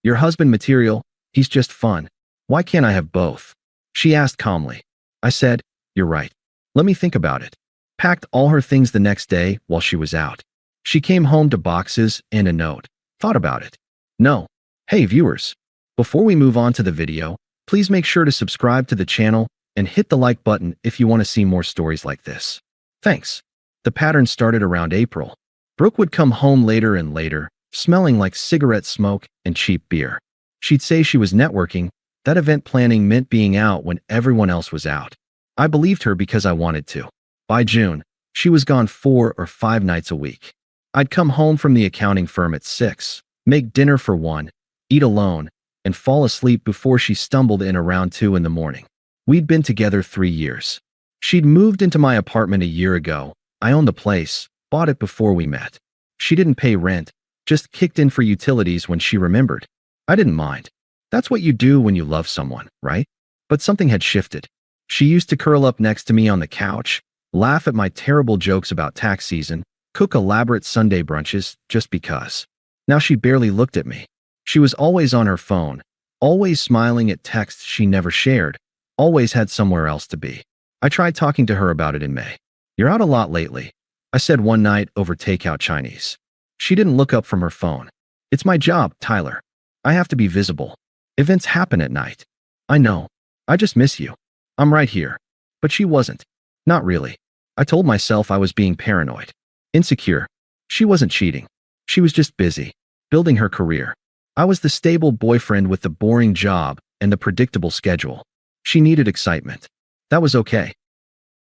Your husband material, he's just fun. Why can't I have both? She asked calmly. I said, you're right. Let me think about it. Packed all her things the next day while she was out. She came home to boxes and a note. Thought about it. No. Hey viewers. Before we move on to the video, please make sure to subscribe to the channel and hit the like button if you want to see more stories like this. Thanks. The pattern started around April. Brooke would come home later and later, smelling like cigarette smoke and cheap beer. She'd say she was networking. That event planning meant being out when everyone else was out. I believed her because I wanted to. By June, she was gone 4 or 5 nights a week. I'd come home from the accounting firm at 6, make dinner for 1, eat alone, and fall asleep before she stumbled in around 2 in the morning. We'd been together 3 years. She'd moved into my apartment a year ago. I owned the place, bought it before we met. She didn't pay rent, just kicked in for utilities when she remembered. I didn't mind. That's what you do when you love someone, right? But something had shifted. She used to curl up next to me on the couch, laugh at my terrible jokes about tax season, cook elaborate Sunday brunches just because. Now she barely looked at me. She was always on her phone, always smiling at texts she never shared, always had somewhere else to be. I tried talking to her about it in May. You're out a lot lately, I said one night over takeout Chinese. She didn't look up from her phone. It's my job, Tyler. I have to be visible. Events happen at night. I know. I just miss you. I'm right here. But she wasn't. Not really. I told myself I was being paranoid. Insecure. She wasn't cheating. She was just busy, building her career. I was the stable boyfriend with the boring job and the predictable schedule. She needed excitement. That was okay.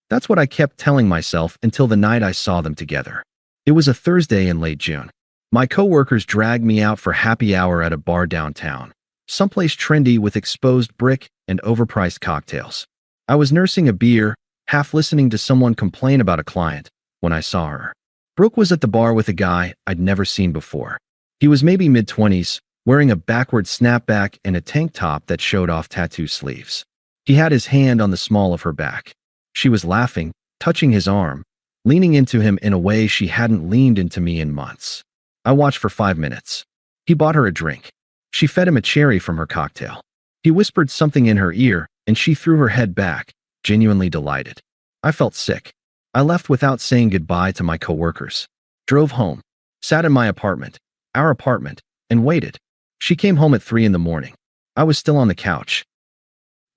That's what I kept telling myself until the night I saw them together. It was a Thursday in late June. My coworkers dragged me out for happy hour at a bar downtown, someplace trendy with exposed brick and overpriced cocktails. I was nursing a beer, half listening to someone complain about a client, when I saw her. Brooke was at the bar with a guy I'd never seen before. He was maybe mid-20s, wearing a backward snapback and a tank top that showed off tattoo sleeves. He had his hand on the small of her back. She was laughing, touching his arm, leaning into him in a way she hadn't leaned into me in months. I watched for 5 minutes. He bought her a drink. She fed him a cherry from her cocktail. He whispered something in her ear, and she threw her head back, genuinely delighted. I felt sick. I left without saying goodbye to my coworkers. Drove home, sat in my apartment, our apartment, and waited. She came home at 3 in the morning. I was still on the couch.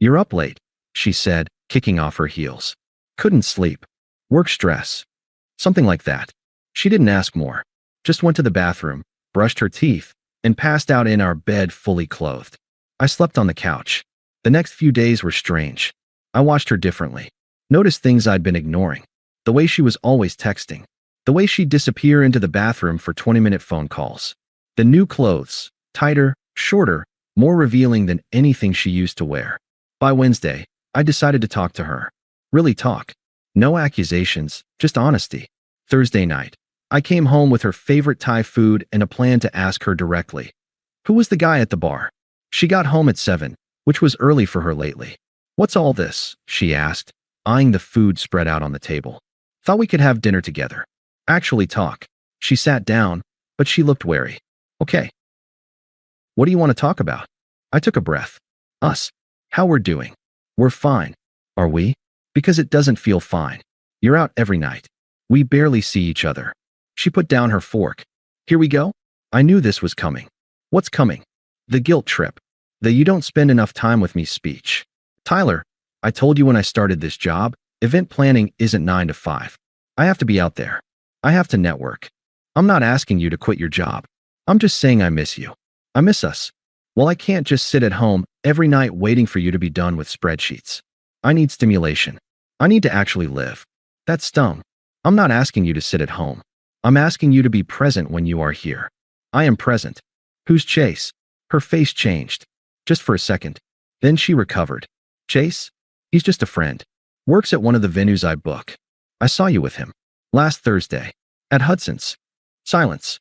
You're up late, she said, kicking off her heels. Couldn't sleep. Work stress. Something like that. She didn't ask more. Just went to the bathroom, brushed her teeth, and passed out in our bed fully clothed. I slept on the couch. The next few days were strange. I watched her differently. Noticed things I'd been ignoring. The way she was always texting. The way she'd disappear into the bathroom for 20-minute phone calls. The new clothes, tighter, shorter, more revealing than anything she used to wear. By Wednesday, I decided to talk to her. Really talk. No accusations, just honesty. Thursday night, I came home with her favorite Thai food and a plan to ask her directly. Who was the guy at the bar? She got home at 7, which was early for her lately. What's all this? She asked, eyeing the food spread out on the table. Thought we could have dinner together. Actually talk. She sat down, but she looked wary. Okay. What do you want to talk about? I took a breath. Us. How we're doing. We're fine. Are we? Because it doesn't feel fine. You're out every night. We barely see each other. She put down her fork. Here we go? I knew this was coming. What's coming? The guilt trip. The you don't spend enough time with me speech. Tyler, I told you when I started this job, event planning isn't 9 to 5. I have to be out there. I have to network. I'm not asking you to quit your job. I'm just saying I miss you. I miss us. Well, I can't just sit at home every night waiting for you to be done with spreadsheets. I need stimulation. I need to actually live. That stung. I'm not asking you to sit at home. I'm asking you to be present when you are here. I am present. Who's Chase? Her face changed. Just for a second. Then she recovered. Chase? He's just a friend. Works at one of the venues I book. I saw you with him. Last Thursday. At Hudson's. Silence.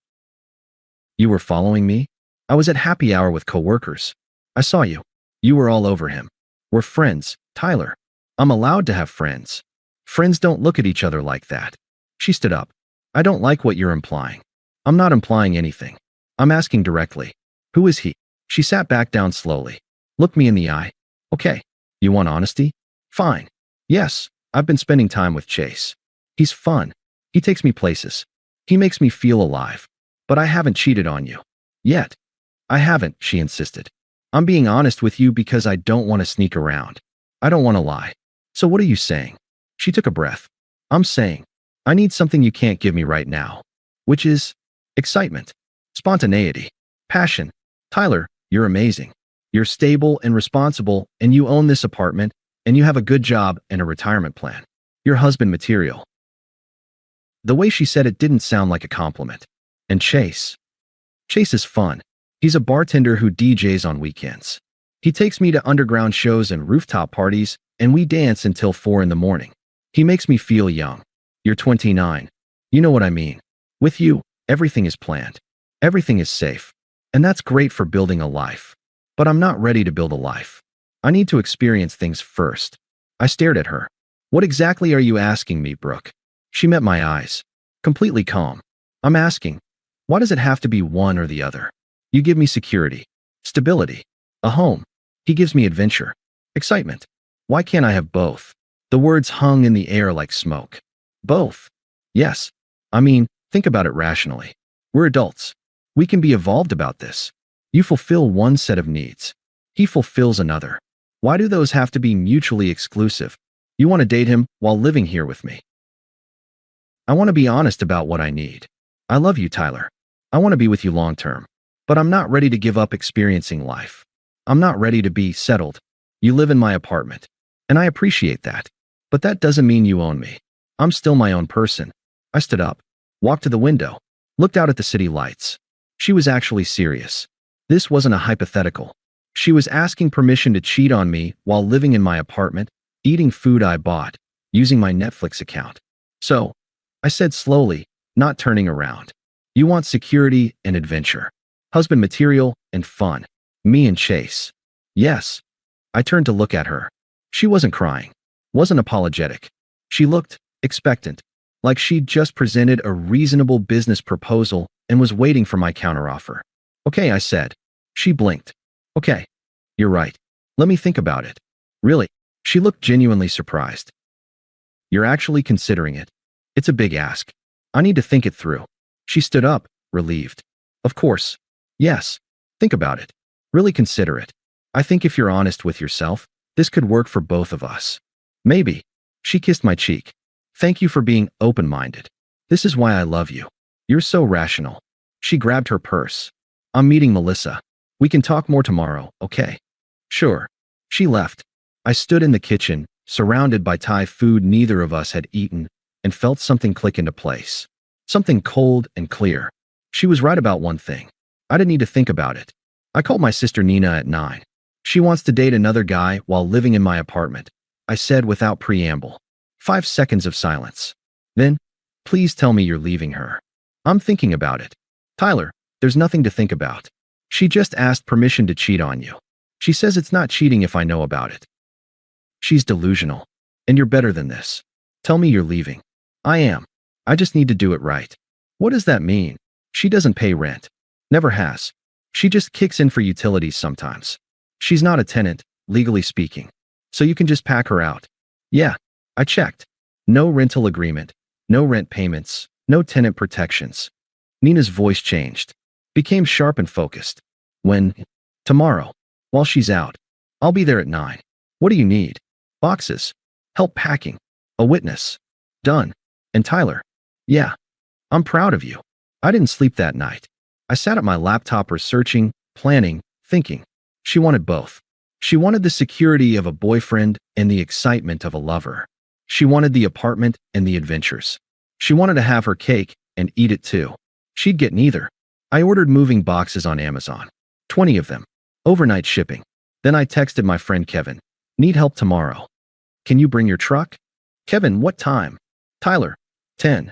You were following me? I was at happy hour with coworkers. I saw you. You were all over him. We're friends, Tyler. I'm allowed to have friends. Friends don't look at each other like that. She stood up. I don't like what you're implying. I'm not implying anything. I'm asking directly. Who is he? She sat back down slowly, looked me in the eye. Okay, you want honesty? Fine. Yes, I've been spending time with Chase. He's fun. He takes me places. He makes me feel alive. But I haven't cheated on you. Yet. I haven't, she insisted. I'm being honest with you because I don't want to sneak around. I don't want to lie. So what are you saying? She took a breath. I'm saying, I need something you can't give me right now. Which is excitement, spontaneity, passion. Tyler, you're amazing. You're stable and responsible, and you own this apartment, and you have a good job and a retirement plan. You're husband material. The way she said it didn't sound like a compliment. And Chase is fun. He's a bartender who DJs on weekends. He takes me to underground shows and rooftop parties, and we dance until 4 in the morning. He makes me feel young. You're 29. You know what I mean. With you, everything is planned. Everything is safe. And that's great for building a life. But I'm not ready to build a life. I need to experience things first. I stared at her. What exactly are you asking me, Brooke? She met my eyes. Completely calm. I'm asking, why does it have to be one or the other? You give me security, stability, a home. He gives me adventure, excitement. Why can't I have both? The words hung in the air like smoke. Both. Yes. I mean, think about it rationally. We're adults. We can be evolved about this. You fulfill one set of needs. He fulfills another. Why do those have to be mutually exclusive? You want to date him while living here with me. I want to be honest about what I need. I love you, Tyler. I want to be with you long term. But I'm not ready to give up experiencing life. I'm not ready to be settled. You live in my apartment. And I appreciate that. But that doesn't mean you own me. I'm still my own person. I stood up, walked to the window, looked out at the city lights. She was actually serious. This wasn't a hypothetical. She was asking permission to cheat on me while living in my apartment, eating food I bought, using my Netflix account. So, I said slowly, not turning around. You want security and adventure. Husband material and fun. Me and Chase. Yes. I turned to look at her. She wasn't crying. Wasn't apologetic. She looked expectant, like she'd just presented a reasonable business proposal and was waiting for my counteroffer. Okay, I said. She blinked. Okay. You're right. Let me think about it. Really? She looked genuinely surprised. You're actually considering it? It's a big ask. I need to think it through. She stood up, relieved. Of course. Yes. Think about it. Really consider it. I think if you're honest with yourself, this could work for both of us. Maybe. She kissed my cheek. Thank you for being open-minded. This is why I love you. You're so rational. She grabbed her purse. I'm meeting Melissa. We can talk more tomorrow, okay? Sure. She left. I stood in the kitchen, surrounded by Thai food neither of us had eaten, and felt something click into place. Something cold and clear. She was right about one thing. I didn't need to think about it. I called my sister Nina at 9. She wants to date another guy while living in my apartment, I said without preamble. 5 seconds of silence. Then, please tell me you're leaving her. I'm thinking about it. Tyler, there's nothing to think about. She just asked permission to cheat on you. She says it's not cheating if I know about it. She's delusional. And you're better than this. Tell me you're leaving. I am. I just need to do it right. What does that mean? She doesn't pay rent. Never has. She just kicks in for utilities sometimes. She's not a tenant, legally speaking. So you can just pack her out. Yeah, I checked. No rental agreement, no rent payments, no tenant protections. Nina's voice changed, became sharp and focused. When? Tomorrow. While she's out. I'll be there at 9. What do you need? Boxes. Help packing. A witness. Done. And Tyler. Yeah. I'm proud of you. I didn't sleep that night. I sat at my laptop researching, planning, thinking. She wanted both. She wanted the security of a boyfriend and the excitement of a lover. She wanted the apartment and the adventures. She wanted to have her cake and eat it too. She'd get neither. I ordered moving boxes on Amazon. 20 of them. Overnight shipping. Then I texted my friend Kevin. Need help tomorrow. Can you bring your truck? Kevin, what time? Tyler, 10.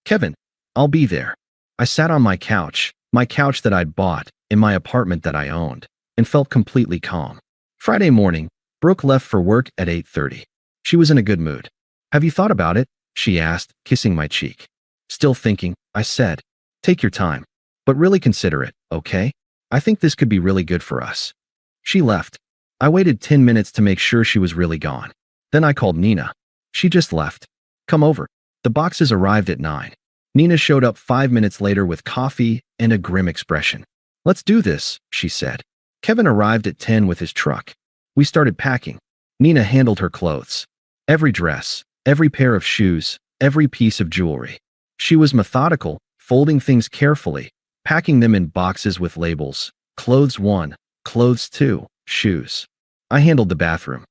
Kevin, I'll be there. I sat on my couch that I'd bought, in my apartment that I owned, and felt completely calm. Friday morning, Brooke left for work at 8:30. She was in a good mood. Have you thought about it? She asked, kissing my cheek. Still thinking, I said. Take your time. But really consider it, okay? I think this could be really good for us. She left. I waited 10 minutes to make sure she was really gone. Then I called Nina. She just left. Come over. The boxes arrived at 9. Nina showed up 5 minutes later with coffee and a grim expression. Let's do this, she said. Kevin arrived at 10 with his truck. We started packing. Nina handled her clothes. Every dress, every pair of shoes, every piece of jewelry. She was methodical, folding things carefully, packing them in boxes with labels. Clothes 1, clothes 2, shoes. I handled the bathroom.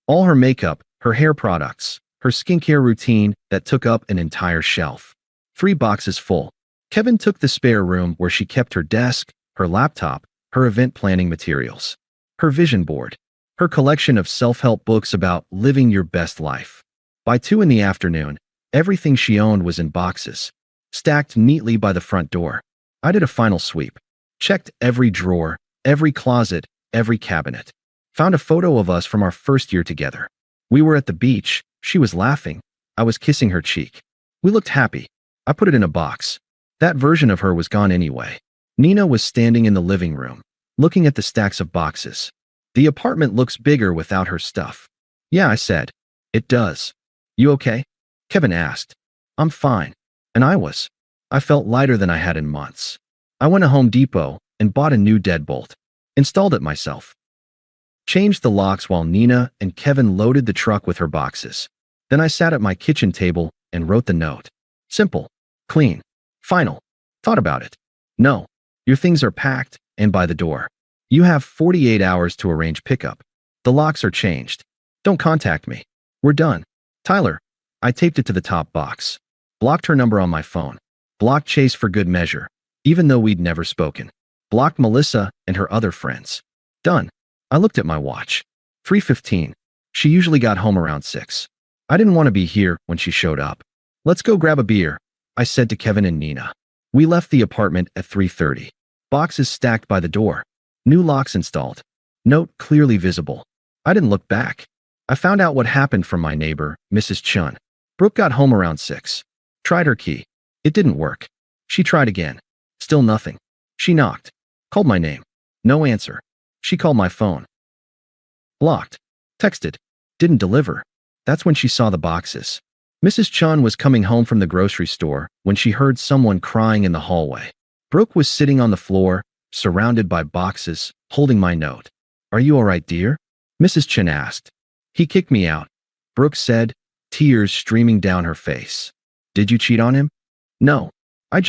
All her makeup, her hair products, her skincare routine that took up an entire shelf. 3 boxes full. Kevin took the spare room where she kept her desk, her laptop, her event planning materials, her vision board, her collection of self-help books about living your best life. By 2 in the afternoon, everything she owned was in boxes, stacked neatly by the front door. I did a final sweep, checked every drawer, every closet, every cabinet. Found a photo of us from our first year together. We were at the beach, she was laughing, I was kissing her cheek. We looked happy. I put it in a box. That version of her was gone anyway. Nina was standing in the living room, looking at the stacks of boxes. The apartment looks bigger without her stuff. Yeah, I said. It does. You okay? Kevin asked. I'm fine. And I was. I felt lighter than I had in months. I went to Home Depot and bought a new deadbolt. Installed it myself. Changed the locks while Nina and Kevin loaded the truck with her boxes. Then I sat at my kitchen table and wrote the note. Simple. Clean. Final. Thought about it. No. Your things are packed and by the door. You have 48 hours to arrange pickup. The locks are changed. Don't contact me. We're done. Tyler. I taped it to the top box. Blocked her number on my phone. Blocked Chase for good measure, even though we'd never spoken. Blocked Melissa and her other friends. Done. I looked at my watch. 3:15. She usually got home around 6. I didn't want to be here when she showed up. Let's go grab a beer, I said to Kevin and Nina. We left the apartment at 3:30. Boxes stacked by the door. New locks installed. Note clearly visible. I didn't look back. I found out what happened from my neighbor, Mrs. Chun. Brooke got home around 6. Tried her key. It didn't work. She tried again. Still nothing. She knocked. Called my name. No answer. She called my phone. Blocked. Texted. Didn't deliver. That's when she saw the boxes. Mrs. Chun was coming home from the grocery store when she heard someone crying in the hallway. Brooke was sitting on the floor, surrounded by boxes, holding my note. Are you all right, dear? Mrs. Chun asked. He kicked me out, Brooke said, tears streaming down her face. Did you cheat on him? No. I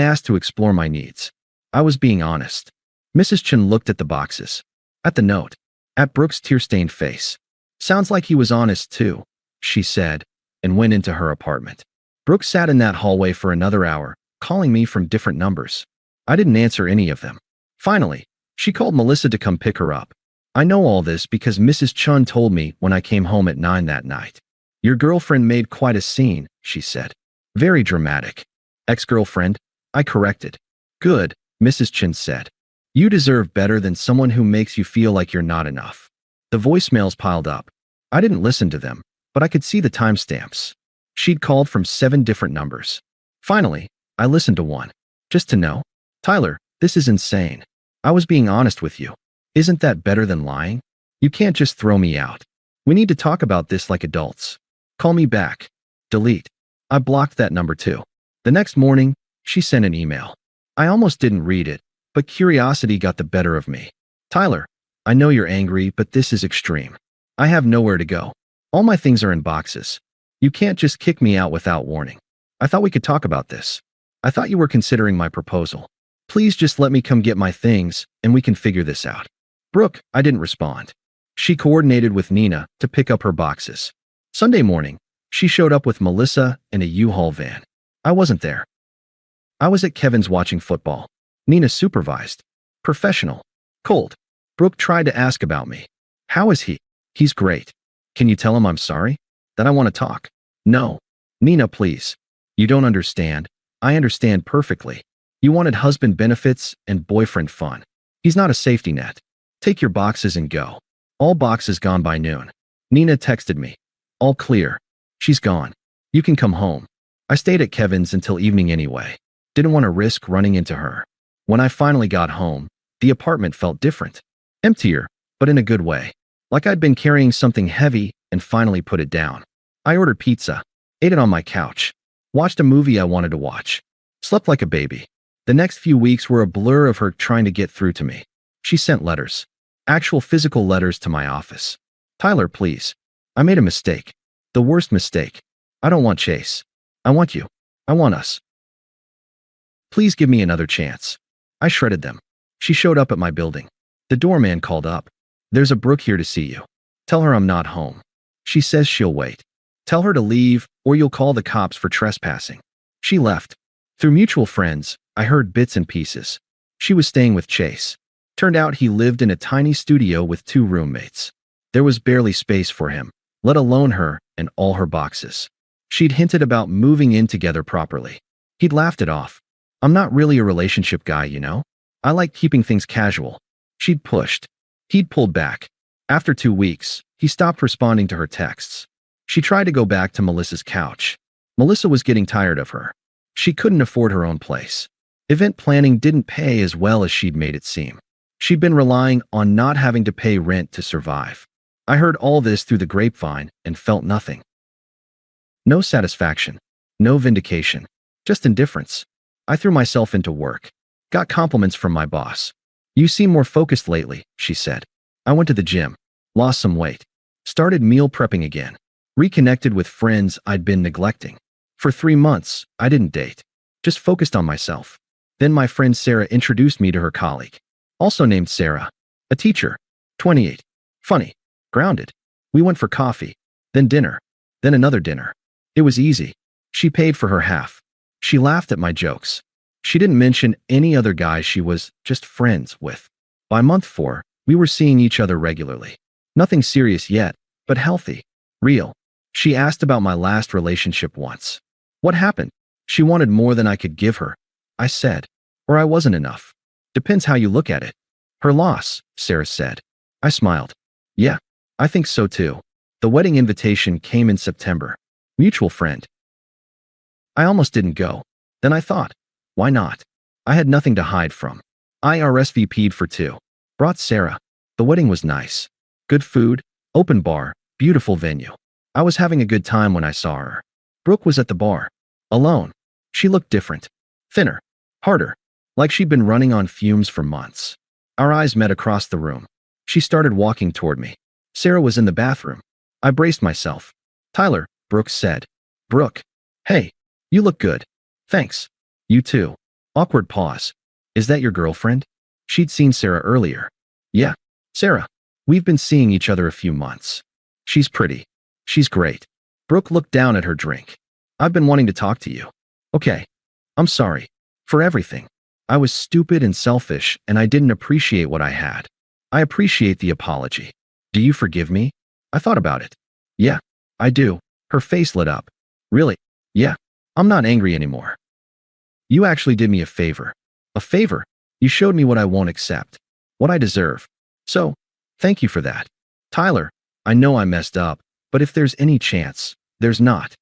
asked to explore my needs. I was being honest. Mrs. Chun looked at the boxes. At the note. At Brooke's tear-stained face. Sounds like he was honest too, she said, and went into her apartment. Brooke sat in that hallway for another hour, calling me from different numbers. I didn't answer any of them. Finally, she called Melissa to come pick her up. I know all this because Mrs. Chun told me when I came home at 9 that night. Your girlfriend made quite a scene, she said. Very dramatic. Ex-girlfriend? I corrected. Good, Mrs. Chun said. You deserve better than someone who makes you feel like you're not enough. The voicemails piled up. I didn't listen to them, but I could see the timestamps. She'd called from 7 different numbers. Finally, I listened to one. Just to know. Tyler, this is insane. I was being honest with you. Isn't that better than lying? You can't just throw me out. We need to talk about this like adults. Call me back. Delete. I blocked that number too. The next morning, she sent an email. I almost didn't read it, but curiosity got the better of me. Tyler, I know you're angry, but this is extreme. I have nowhere to go. All my things are in boxes. You can't just kick me out without warning. I thought we could talk about this. I thought you were considering my proposal. Please just let me come get my things, and we can figure this out. Brooke, I didn't respond. She coordinated with Nina to pick up her boxes. Sunday morning, she showed up with Melissa in a U-Haul van. I wasn't there. I was at Kevin's watching football. Nina supervised. Professional. Cold. Brooke tried to ask about me. How is he? He's great. Can you tell him I'm sorry? That I want to talk? No. Nina, please. You don't understand. I understand perfectly. You wanted husband benefits and boyfriend fun. He's not a safety net. Take your boxes and go. All boxes gone by noon. Nina texted me. All clear. She's gone. You can come home. I stayed at Kevin's until evening anyway. Didn't want to risk running into her. When I finally got home, The apartment felt different. Emptier, but in a good way. Like I'd been carrying something heavy and finally put it down. I ordered pizza, ate it on my couch, watched a movie I wanted to watch, slept like a baby. The next few weeks were a blur of her trying to get through to me. She sent letters. Actual physical letters to my office. Tyler, please. I made a mistake. The worst mistake. I don't want Chase. I want you. I want us. Please give me another chance. I shredded them. She showed up at my building. The doorman called up. There's a Brooke here to see you. Tell her I'm not home. She says she'll wait. Tell her to leave, or you'll call the cops for trespassing. She left. Through mutual friends, I heard bits and pieces. She was staying with Chase. Turned out he lived in a tiny studio with 2 roommates. There was barely space for him, let alone her and all her boxes. She'd hinted about moving in together properly. He'd laughed it off. I'm not really a relationship guy, you know? I like keeping things casual. She'd pushed. He'd pulled back. After 2 weeks, he stopped responding to her texts. She tried to go back to Melissa's couch. Melissa was getting tired of her. She couldn't afford her own place. Event planning didn't pay as well as she'd made it seem. She'd been relying on not having to pay rent to survive. I heard all this through the grapevine and felt nothing. No satisfaction. No vindication. Just indifference. I threw myself into work. Got compliments from my boss. You seem more focused lately, she said. I went to the gym. Lost some weight. Started meal prepping again. Reconnected with friends I'd been neglecting. For 3 months, I didn't date. Just focused on myself. Then my friend Sarah introduced me to her colleague. Also named Sarah. A teacher. 28. Funny. Grounded. We went for coffee. Then dinner. Then another dinner. It was easy. She paid for her half. She laughed at my jokes. She didn't mention any other guys she was just friends with. By month 4, we were seeing each other regularly. Nothing serious yet, but healthy. Real. She asked about my last relationship once. What happened? She wanted more than I could give her. I said. Or I wasn't enough. Depends how you look at it. Her loss, Sarah said. I smiled. Yeah, I think so too. The wedding invitation came in September. Mutual friend. I almost didn't go. Then I thought, why not? I had nothing to hide from. I RSVP'd for 2. Brought Sarah. The wedding was nice. Good food, open bar, beautiful venue. I was having a good time when I saw her. Brooke was at the bar. Alone. She looked different. Thinner. Harder. Like she'd been running on fumes for months. Our eyes met across the room. She started walking toward me. Sarah was in the bathroom. I braced myself. Tyler, Brooke said. Brooke. Hey. You look good. Thanks. You too. Awkward pause. Is that your girlfriend? She'd seen Sarah earlier. Yeah. Sarah. We've been seeing each other a few months. She's pretty. She's great. Brooke looked down at her drink. I've been wanting to talk to you. Okay. I'm sorry. For everything. I was stupid and selfish, and I didn't appreciate what I had. I appreciate the apology. Do you forgive me? I thought about it. Yeah, I do. Her face lit up. Really? Yeah. I'm not angry anymore. You actually did me a favor. A favor? You showed me what I won't accept. What I deserve. So, thank you for that. Tyler, I know I messed up, but if there's any chance, there's not.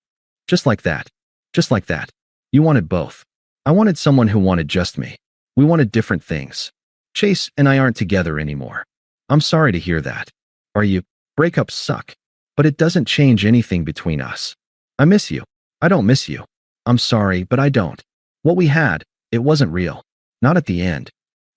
Just like that. Just like that. You wanted both. I wanted someone who wanted just me. We wanted different things. Chase and I aren't together anymore. I'm sorry to hear that. Are you? Breakups suck. But it doesn't change anything between us. I miss you. I don't miss you. I'm sorry, but I don't. What we had, it wasn't real. Not at the end.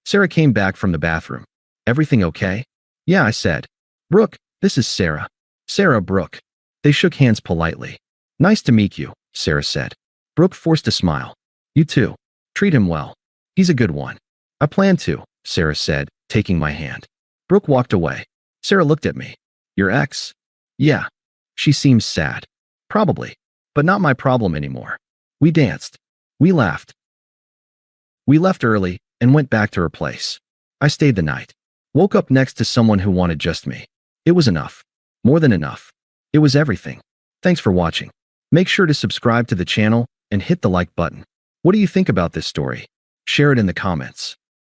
Sarah came back from the bathroom. Everything okay? Yeah, I said. Brooke, this is Sarah. Sarah, Brooke. They shook hands politely. Nice to meet you, Sarah said. Brooke forced a smile. You too. Treat him well. He's a good one. I plan to, Sarah said, taking my hand. Brooke walked away. Sarah looked at me. Your ex? Yeah. She seems sad. Probably. But not my problem anymore. We danced. We laughed. We left early and went back to her place. I stayed the night. Woke up next to someone who wanted just me. It was enough. More than enough. It was everything. Thanks for watching. Make sure to subscribe to the channel and hit the like button. What do you think about this story? Share it in the comments.